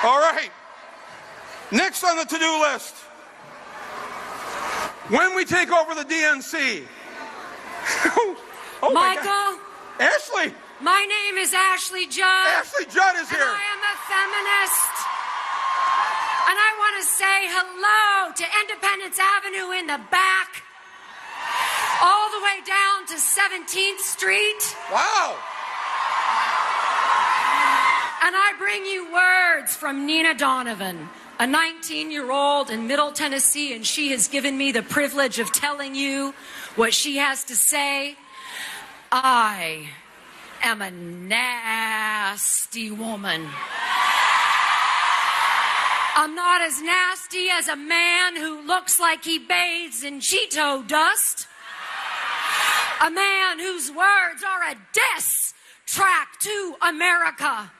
All right. Next on the to-do list. When we take over the DNC. Oh, Michael. Ashley. My name is Ashley Judd. Ashley Judd is here. And I am a feminist. And I want to say hello to Independence Avenue in the back, all the way down to 17th Street. Wow. And I bring you words from Nina Donovan, a 19-year-old in Middle Tennessee, and she has given me the privilege of telling you what she has to say. I am a nasty woman. I'm not as nasty as a man who looks like he bathes in Cheeto dust. A man whose words are a diss track to America.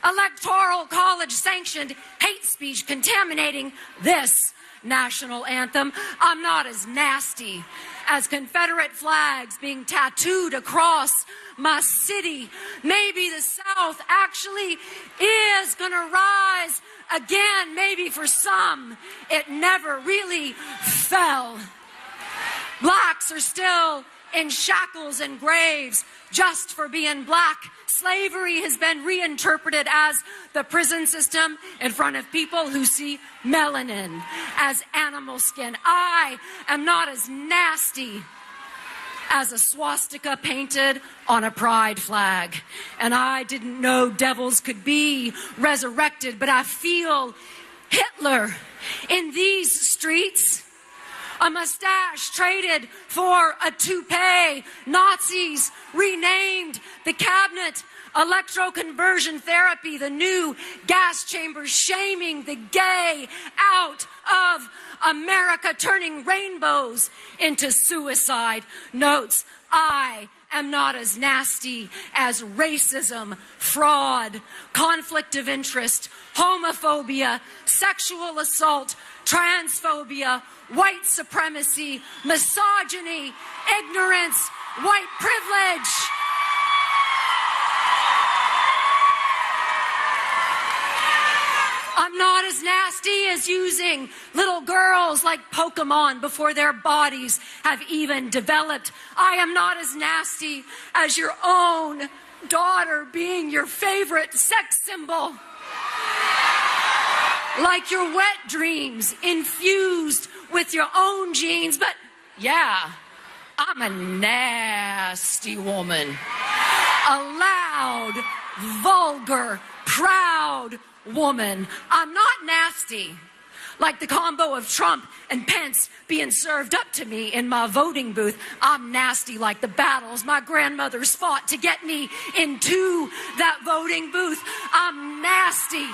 Electoral college sanctioned hate speech contaminating this national anthem. I'm not as nasty as Confederate flags being tattooed across my city. Maybe the South actually is gonna rise again. Maybe for some, it never really fell. Blacks are still in shackles and graves just for being black. Slavery has been reinterpreted as the prison system in front of people who see melanin as animal skin. I am not as nasty as a swastika painted on a pride flag. And I didn't know devils could be resurrected, but I feel Hitler in these streets. A mustache traded for a toupee. Nazis renamed the cabinet. Electroconversion therapy, the new gas chamber, shaming the gay out of America, turning rainbows into suicide notes. I am not as nasty as racism, fraud, conflict of interest, homophobia, sexual assault, transphobia, white supremacy, misogyny, ignorance, white privilege. I'm not as nasty as using little girls like Pokemon before their bodies have even developed. I am not as nasty as your own daughter being your favorite sex symbol. Like your wet dreams infused with your own genes. But yeah, I'm a nasty woman. A loud, vulgar, proud woman. I'm not nasty like the combo of Trump and Pence being served up to me in my voting booth. I'm nasty like the battles my grandmothers fought to get me into that voting booth. I'm nasty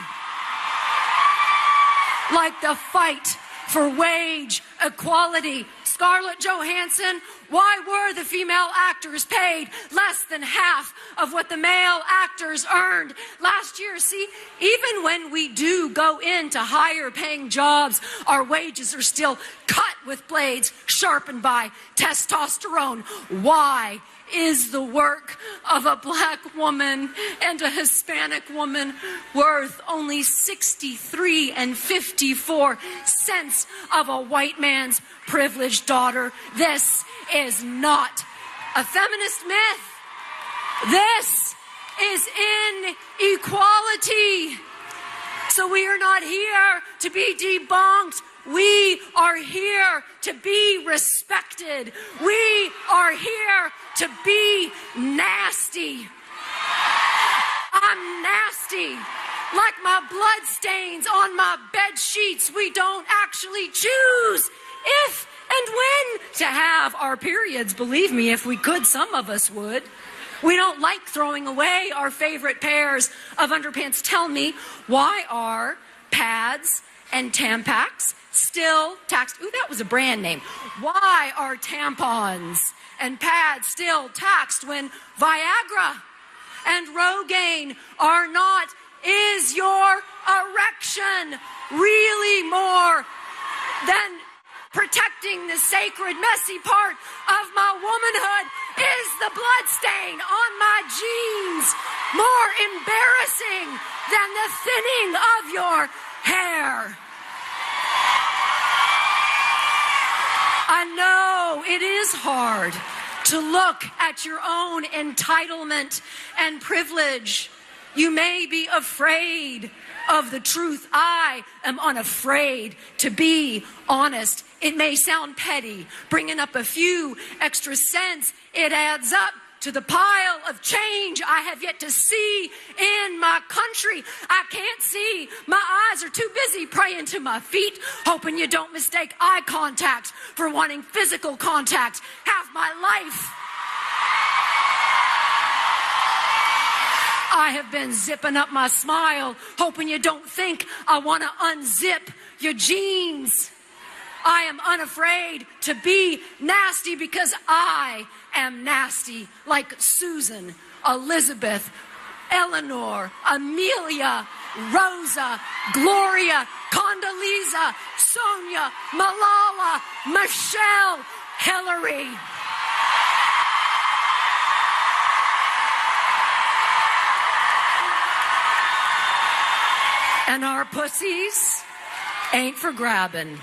like the fight for wage equality. Scarlett Johansson, why were the female actors paid less than half of what the male actors earned last year? See, even when we do go into higher paying jobs, our wages are still cut with blades sharpened by testosterone. Why is the work of a black woman and a Hispanic woman worth only 63 and 54 cents of a white man's privileged daughter? This is not a feminist myth. This is inequality. So we are not here to be debunked. We are here to be respected. We are here to be nasty. I'm nasty. Like my blood stains on my bed sheets. We don't actually choose if and when to have our periods. Believe me, if we could, some of us would. We don't like throwing away our favorite pairs of underpants. Tell me, why are pads and Tampax still taxed? Ooh, that was a brand name. Why are tampons and pads still taxed when Viagra and Rogaine are not? Is your erection really more than protecting the sacred, messy part of my womanhood? Is the blood stain on my jeans more embarrassing than the thinning of your hair. I know it is hard to look at your own entitlement and privilege. You may be afraid of the truth. I am unafraid to be honest. It may sound petty, bringing up a few extra cents. It adds up to the pile of change I have yet to see in my country. I can't see. My eyes are too busy praying to my feet, hoping you don't mistake eye contact for wanting physical contact. Half my life I have been zipping up my smile, hoping you don't think I want to unzip your jeans. I am unafraid to be nasty because I am nasty, like Susan, Elizabeth, Eleanor, Amelia, Rosa, Gloria, Condoleezza, Sonia, Malala, Michelle, Hillary. And our pussies ain't for grabbing.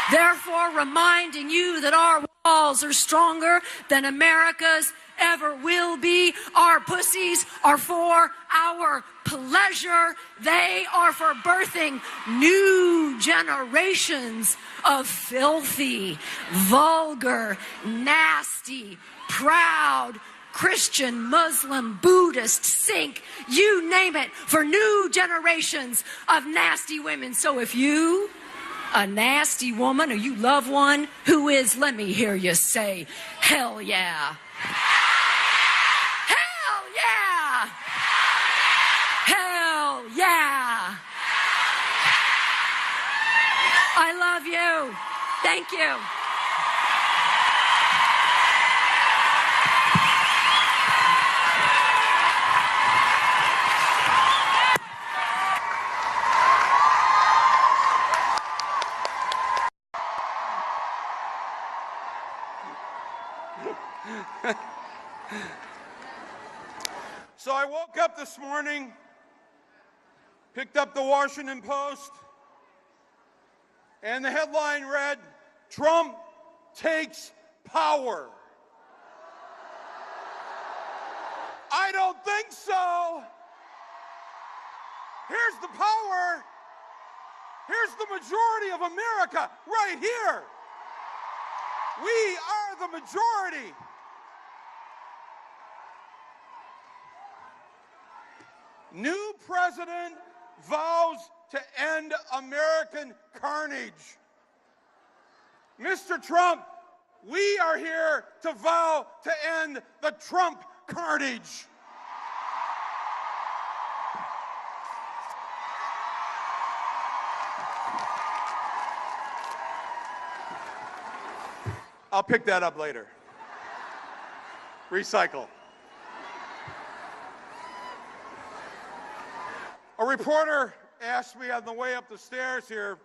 Therefore, reminding you that our walls are stronger than America's ever will be. Our pussies are for our pleasure. They are for birthing new generations of filthy, vulgar, nasty, proud, Christian, Muslim, Buddhist, Sikh, you name it, for new generations of nasty women. So if you, a nasty woman, or you love one who is, let me hear you say, hell yeah. Hell yeah. Hell yeah. I love you. Thank you. So I woke up this morning, picked up the Washington Post, and the headline read, "Trump takes power." I don't think so. Here's the power. Here's the majority of America right here. We are the majority. New president vows to end American carnage. Mr. Trump, we are here to vow to end the Trump carnage. I'll pick that up later. Recycle. A reporter asked me on the way up the stairs here,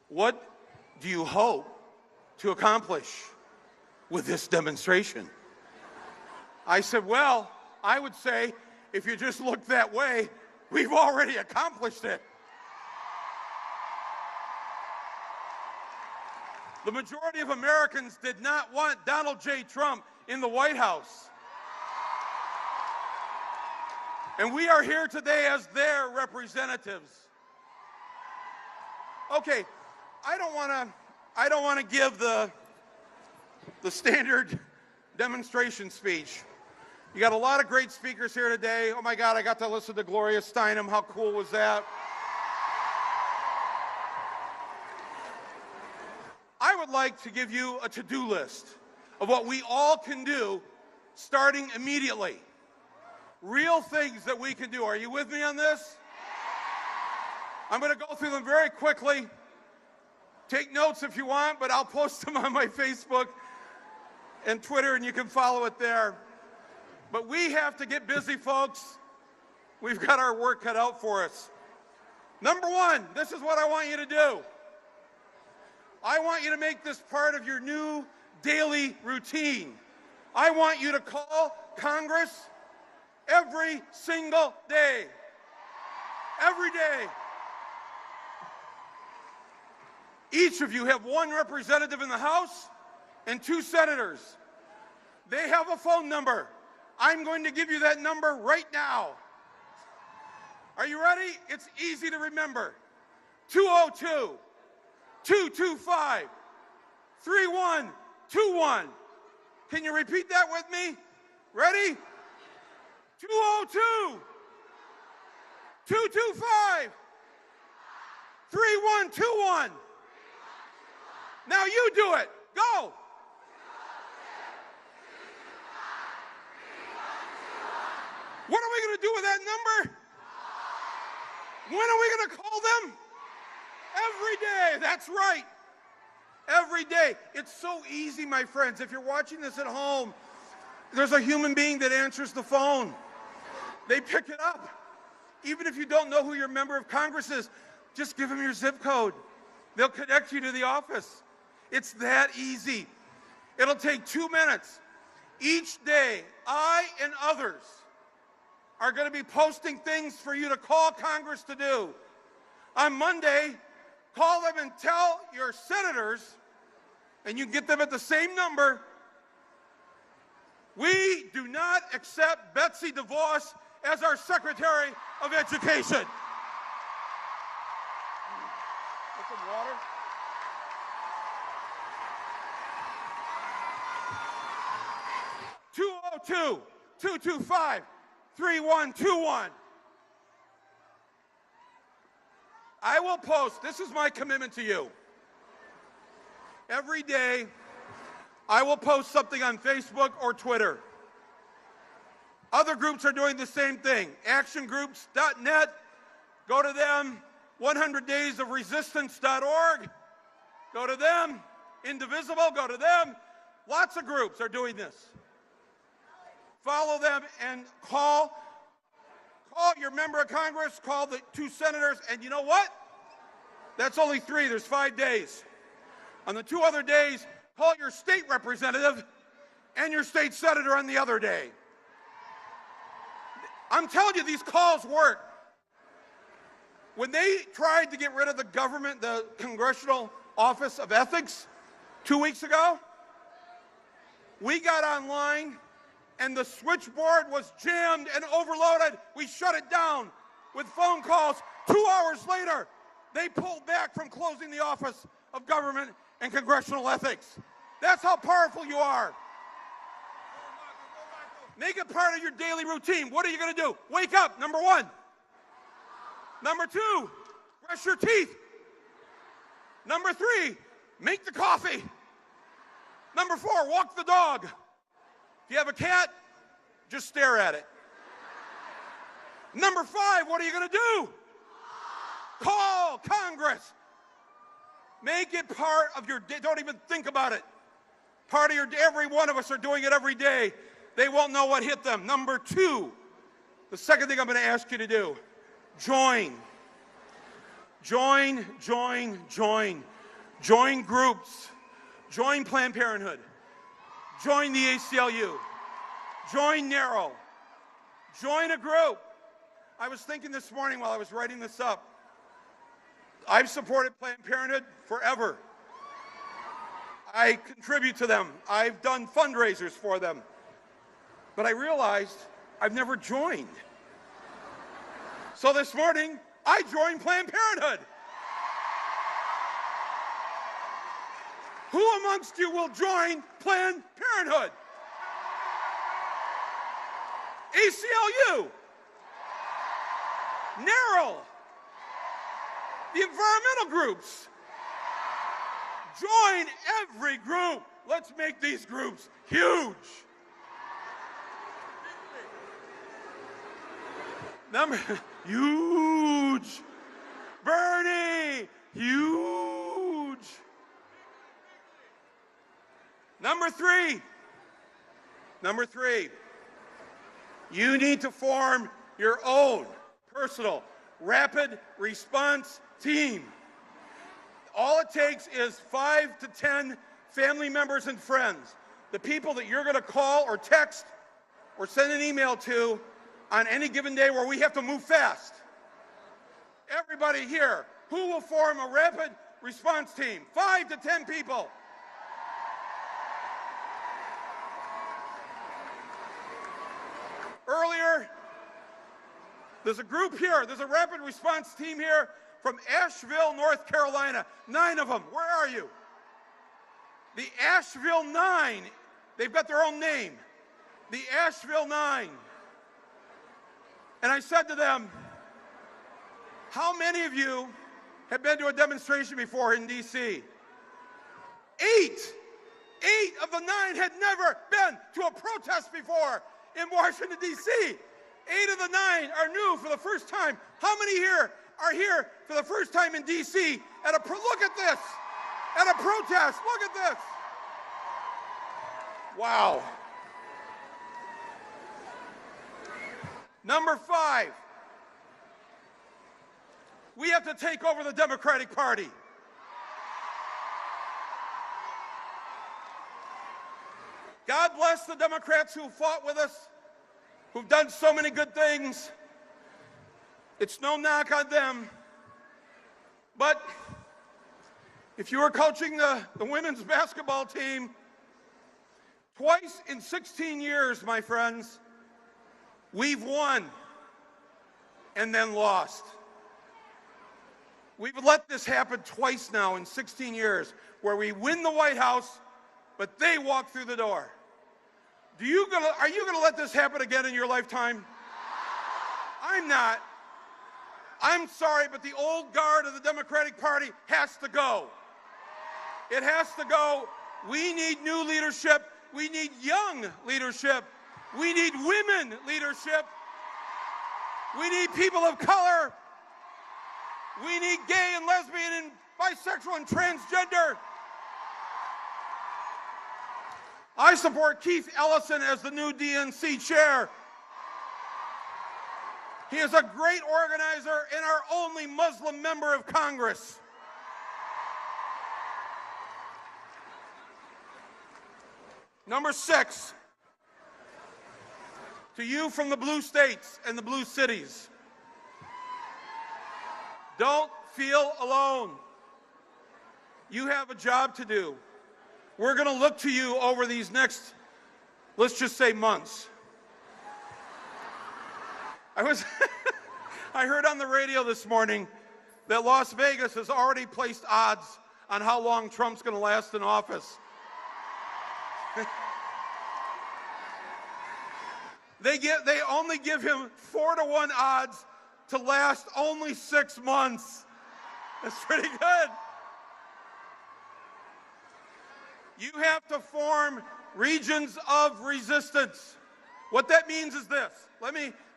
what do you hope to accomplish with this demonstration? I said, well, I would say, if you just look that way, we've already accomplished it. The majority of Americans did not want Donald J. Trump in the White House. And we are here today as their representatives. Okay, I don't want to give the standard demonstration speech. You got a lot of great speakers here today. Oh my God, I got to listen to Gloria Steinem. How cool was that? I would like to give you a to-do list of what we all can do starting immediately. Real things that we can do. Are you with me on this? I'm going to go through them very quickly. Take notes if you want, but I'll post them on my Facebook and Twitter, and you can follow it there. But we have to get busy, folks. We've got our work cut out for us. Number one, this is what I want you to do. I want you to make this part of your new daily routine. I want you to call Congress every single day. Every day. Each of you have one representative in the House and 2 senators. They have a phone number. I'm going to give you that number right now. Are you ready? It's easy to remember. 202-225-3121. Can you repeat that with me? Ready? 202-225-3121. Now you do it. Go. What are we going to do with that number? When are we going to call them? Every day. That's right. Every day. It's so easy, my friends. If you're watching this at home, there's a human being that answers the phone. They pick it up. Even if you don't know who your member of Congress is, just give them your zip code. They'll connect you to the office. It's that easy. It'll take 2 minutes. Each day, I and others are going to be posting things for you to call Congress to do. On Monday, call them and tell your senators, and you can get them at the same number, we do not accept Betsy DeVos as our Secretary of Education. Get some water. (202-225-3121). I will post, this is my commitment to you. Every day, I will post something on Facebook or Twitter. Other groups are doing the same thing. Actiongroups.net, go to them. 100daysofresistance.org, go to them. Indivisible, go to them. Lots of groups are doing this. Follow them and call your member of Congress, call the 2 senators, and you know what? That's only 3, there's 5 days. On the 2 other days, call your state representative and your state senator on the other day. I'm telling you, these calls work. When they tried to get rid of the government, the Congressional Office of Ethics 2 weeks ago, we got online and the switchboard was jammed and overloaded. We shut it down with phone calls. 2 hours later, they pulled back from closing the Office of Government and Congressional Ethics. That's how powerful you are. Make it part of your daily routine. What are you going to do? Wake up, number 1. Number 2, brush your teeth. Number 3, make the coffee. Number 4, walk the dog. If you have a cat, just stare at it. Number 5, what are you going to do? Call Congress. Make it part of your day. Don't even think about it. Part of your day. Every one of us are doing it every day. They won't know what hit them. Number 2, the second thing I'm going to ask you to do, join. Join groups. Join Planned Parenthood. Join the ACLU. Join NARROW. Join a group. I was thinking this morning while I was writing this up, I've supported Planned Parenthood forever. I contribute to them. I've done fundraisers for them. But I realized I've never joined. So this morning, I joined Planned Parenthood. Who amongst you will join Planned Parenthood? ACLU, NARROW, the environmental groups. Join every group. Let's make these groups huge. Huge. Bernie, huge. Number three, you need to form your own personal rapid response team. All it takes is 5 to 10 family members and friends. the people that you're going to call or text or send an email to on any given day where we have to move fast. Everybody here, who will form a rapid response team? 5 to 10 people. Earlier, there's a group here, there's a rapid response team here from Asheville, North Carolina. 9 of them. Where are you? The Asheville 9. They've got their own name. The Asheville 9. And I said to them, how many of you have been to a demonstration before in D.C.? 8. 8 of the 9 had never been to a protest before in Washington, D.C. 8 of the 9 are new for the first time. How many here are here for the first time in D.C. at a, look at this, at a protest, look at this. Wow. Number 5, we have to take over the Democratic Party. God bless the Democrats who fought with us, who've done so many good things. It's no knock on them. But if you were coaching the women's basketball team, twice in 16 years, my friends, we've won and then lost. We've let this happen twice now in 16 years, where we win the White House, but they walk through the door. Are you gonna let this happen again in your lifetime? I'm not. I'm sorry, but the old guard of the Democratic Party has to go. It has to go. We need new leadership. We need young leadership. We need women leadership. We need people of color. We need gay and lesbian and bisexual and transgender. I support Keith Ellison as the new DNC chair. He is a great organizer and our only Muslim member of Congress. Number 6, to you from the blue states and the blue cities, don't feel alone. You have a job to do. We're going to look to you over these next, let's just say, months. I heard on the radio this morning that Las Vegas has already placed odds on how long Trump's going to last in office. They only give him 4-to-1 odds to last only 6 months. That's pretty good. You have to form regions of resistance. What that means is this.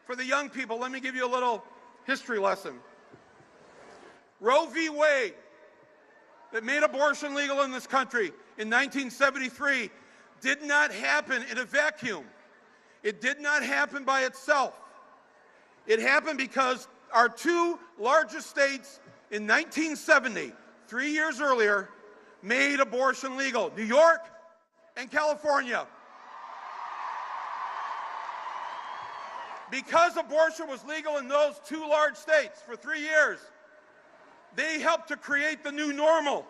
For the young people, let me give you a little history lesson. Roe v. Wade, that made abortion legal in this country in 1973, did not happen in a vacuum. It did not happen by itself. It happened because our 2 largest states in 1970, 3 years earlier, made abortion legal, New York and California. Because abortion was legal in those 2 large states for 3 years, they helped to create the new normal.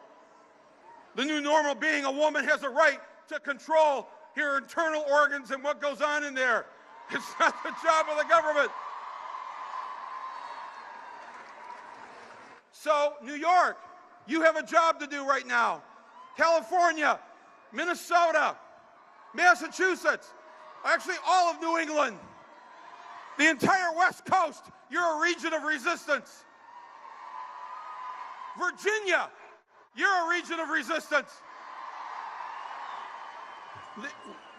The new normal being a woman has a right to control her internal organs and what goes on in there. It's not the job of the government. So, New York, you have a job to do right now. California, Minnesota, Massachusetts, actually all of New England, the entire West Coast, you're a region of resistance. Virginia, you're a region of resistance.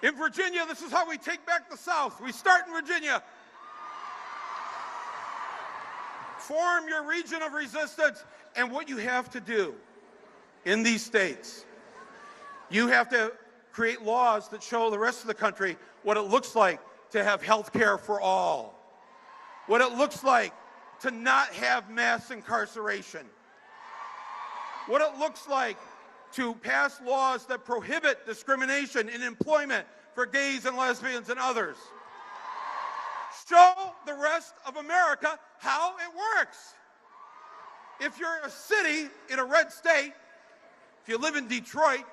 In Virginia, this is how we take back the South. We start in Virginia. Form your region of resistance, and what you have to do in these states, you have to create laws that show the rest of the country what it looks like to have health care for all, what it looks like to not have mass incarceration, what it looks like to pass laws that prohibit discrimination in employment for gays and lesbians and others. Show the rest of America how it works. If you're a city in a red state, if you live in Detroit,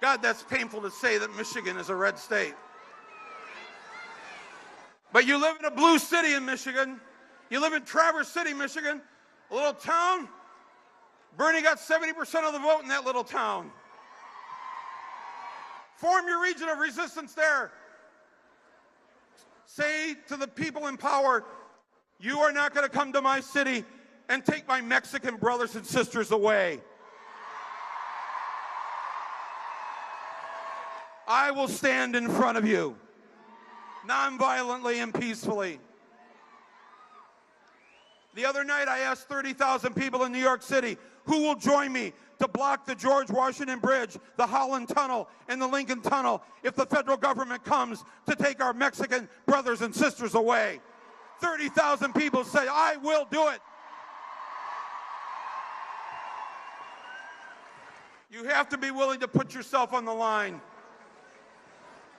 God, that's painful to say that Michigan is a red state. But you live in a blue city in Michigan, you live in Traverse City, Michigan, a little town. Bernie got 70% of the vote in that little town. Form your region of resistance there. Say to the people in power, you are not going to come to my city and take my Mexican brothers and sisters away. I will stand in front of you, nonviolently and peacefully. The other night, I asked 30,000 people in New York City, who will join me to block the George Washington Bridge, the Holland Tunnel, and the Lincoln Tunnel if the federal government comes to take our Mexican brothers and sisters away? 30,000 people say, I will do it. You have to be willing to put yourself on the line.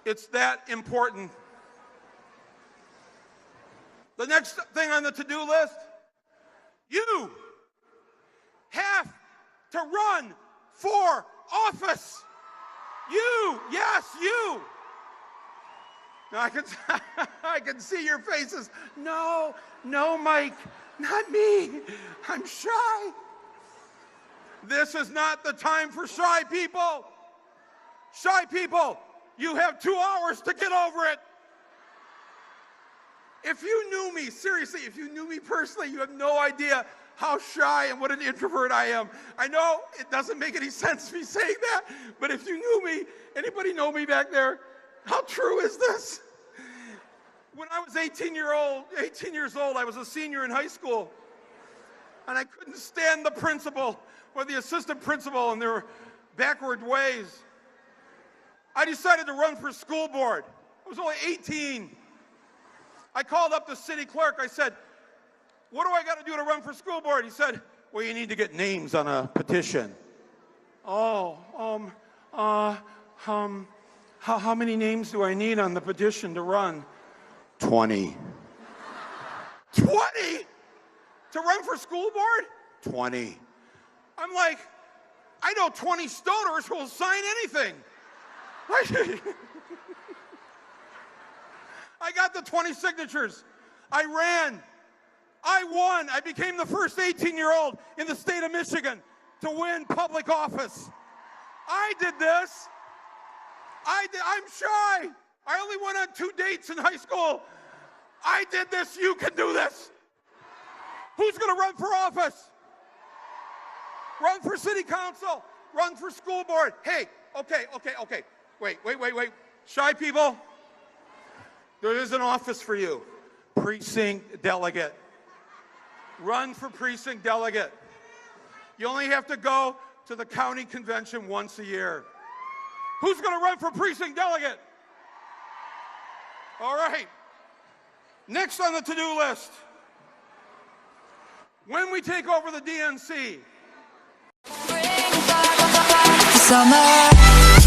It's that important. The next thing on the to-do list, you have to run for office. You, yes, you. Now I can see your faces. No, Mike, not me. I'm shy. This is not the time for shy people. Shy people, you have 2 hours to get over it. If you knew me, seriously, if you knew me personally, you have no idea how shy and what an introvert I am. I know it doesn't make any sense me saying that, but if you knew me, anybody know me back there? How true is this? When I was 18 years old, I was a senior in high school, and I couldn't stand the principal or the assistant principal in their backward ways. I decided to run for school board. I was only 18. I called up the city clerk. I said, what do I got to do to run for school board? He said, well, you need to get names on a petition. Oh, how many names do I need on the petition to run? 20. 20? To run for school board? 20. I'm like, I know 20 stoners who will sign anything. I got the 20 signatures. I ran. I won. I became the first 18-year-old in the state of Michigan to win public office. I did this. I'm shy. I only went on 2 dates in high school. I did this. You can do this. Who's going to run for office? Run for city council. Run for school board. Hey, okay. Wait. Shy people, there is an office for you. Precinct delegate. Run for precinct delegate. You only have to go to the county convention once a year. Who's going to run for precinct delegate? All right. Next on the to-do list, when we take over the DNC. Summer.